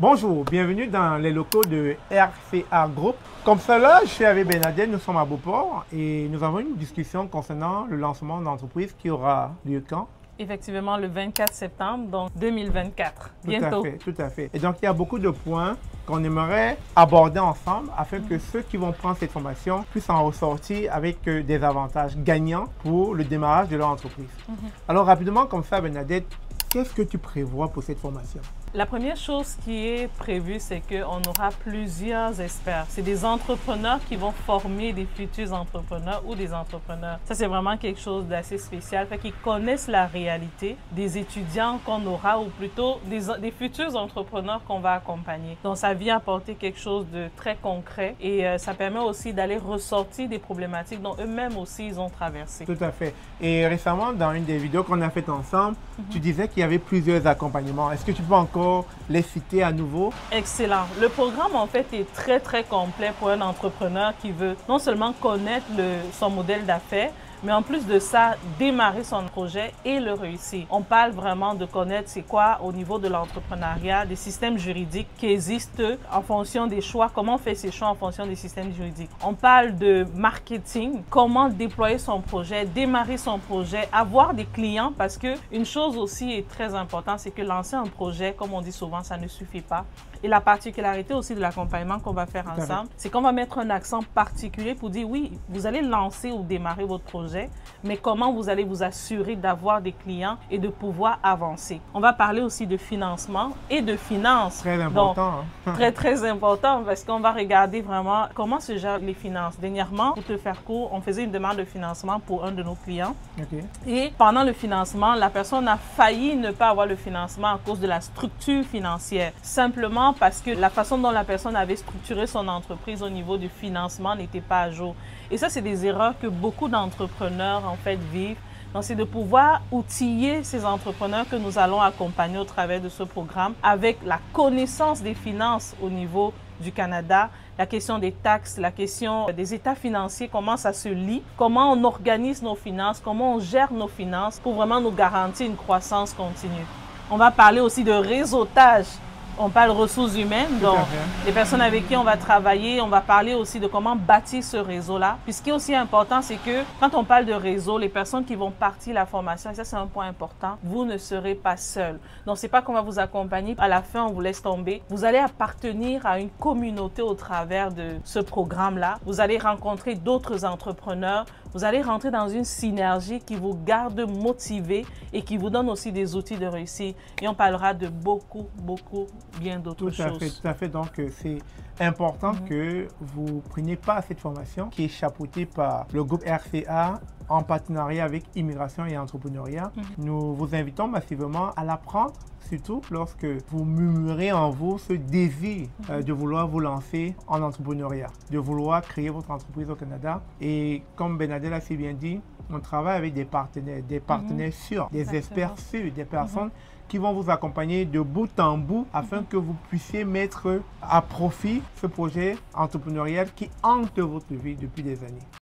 Bonjour, bienvenue dans les locaux de RCA Group. Comme cela, je suis avec Bernadette, nous sommes à Beauport et nous avons une discussion concernant le lancement d'entreprise qui aura lieu quand? Effectivement, le 24 septembre, donc 2024, bientôt. Tout à fait. Et donc, il y a beaucoup de points qu'on aimerait aborder ensemble afin que ceux qui vont prendre cette formation puissent en ressortir avec des avantages gagnants pour le démarrage de leur entreprise. Alors, rapidement, comme ça, Bernadette, qu'est-ce que tu prévois pour cette formation? La première chose qui est prévue, c'est qu'on aura plusieurs experts. C'est des entrepreneurs qui vont former des futurs entrepreneurs ou des entrepreneurs. Ça, c'est vraiment quelque chose d'assez spécial. Fait qu'ils connaissent la réalité des étudiants qu'on aura ou plutôt des futurs entrepreneurs qu'on va accompagner. Donc, ça vient apporter quelque chose de très concret et ça permet aussi d'aller ressortir des problématiques dont eux-mêmes aussi ils ont traversé. Tout à fait. Et récemment, dans une des vidéos qu'on a faites ensemble, tu disais qu'il y avait plusieurs accompagnements. Est-ce que tu peux encore les citer à nouveau? Excellent. Le programme, en fait, est très complet pour un entrepreneur qui veut non seulement connaître son modèle d'affaires, mais en plus de ça, démarrer son projet et le réussir. On parle vraiment de connaître c'est quoi au niveau de l'entrepreneuriat, des systèmes juridiques qui existent en fonction des choix, comment on fait ses choix en fonction des systèmes juridiques. On parle de marketing, comment déployer son projet, démarrer son projet, avoir des clients parce que une chose aussi est très importante, c'est que lancer un projet, comme on dit souvent, ça ne suffit pas. Et la particularité aussi de l'accompagnement qu'on va faire ensemble, c'est qu'on va mettre un accent particulier pour dire oui, vous allez lancer ou démarrer votre projet, mais comment vous allez vous assurer d'avoir des clients et de pouvoir avancer. On va parler aussi de financement et de finances. Très important. Donc, très important parce qu'on va regarder vraiment comment se gèrent les finances. Dernièrement, pour te faire court, on faisait une demande de financement pour un de nos clients. Et pendant le financement, la personne a failli ne pas avoir le financement à cause de la structure financière. Simplement parce que la façon dont la personne avait structuré son entreprise au niveau du financement n'était pas à jour. Et ça, c'est des erreurs que beaucoup d'entrepreneurs en fait vivent. Donc, c'est de pouvoir outiller ces entrepreneurs que nous allons accompagner au travers de ce programme avec la connaissance des finances au niveau du Canada, la question des taxes, la question des états financiers, comment ça se lie, comment on organise nos finances, comment on gère nos finances pour vraiment nous garantir une croissance continue. On va parler aussi de réseautage. On parle ressources humaines, donc les personnes avec qui on va travailler, on va parler aussi de comment bâtir ce réseau-là. Puis ce qui est aussi important, c'est que quand on parle de réseau, les personnes qui vont partir la formation, et ça c'est un point important, vous ne serez pas seul. Donc c'est pas qu'on va vous accompagner, à la fin on vous laisse tomber. Vous allez appartenir à une communauté au travers de ce programme-là. Vous allez rencontrer d'autres entrepreneurs. Vous allez rentrer dans une synergie qui vous garde motivé et qui vous donne aussi des outils de réussite. Et on parlera de beaucoup bien d'autres choses. Tout à fait. Donc, c'est important que vous preniez part à cette formation qui est chapeautée par le groupe RCA en partenariat avec Immigration et Entrepreneuriat. Nous vous invitons massivement à l'apprendre, surtout lorsque vous murmurez en vous ce désir de vouloir vous lancer en entrepreneuriat, de vouloir créer votre entreprise au Canada. Et comme Bernadette l'a si bien dit, on travaille avec des partenaires sûrs, des experts sûrs, des personnes qui vont vous accompagner de bout en bout afin que vous puissiez mettre à profit ce projet entrepreneurial qui hante votre vie depuis des années.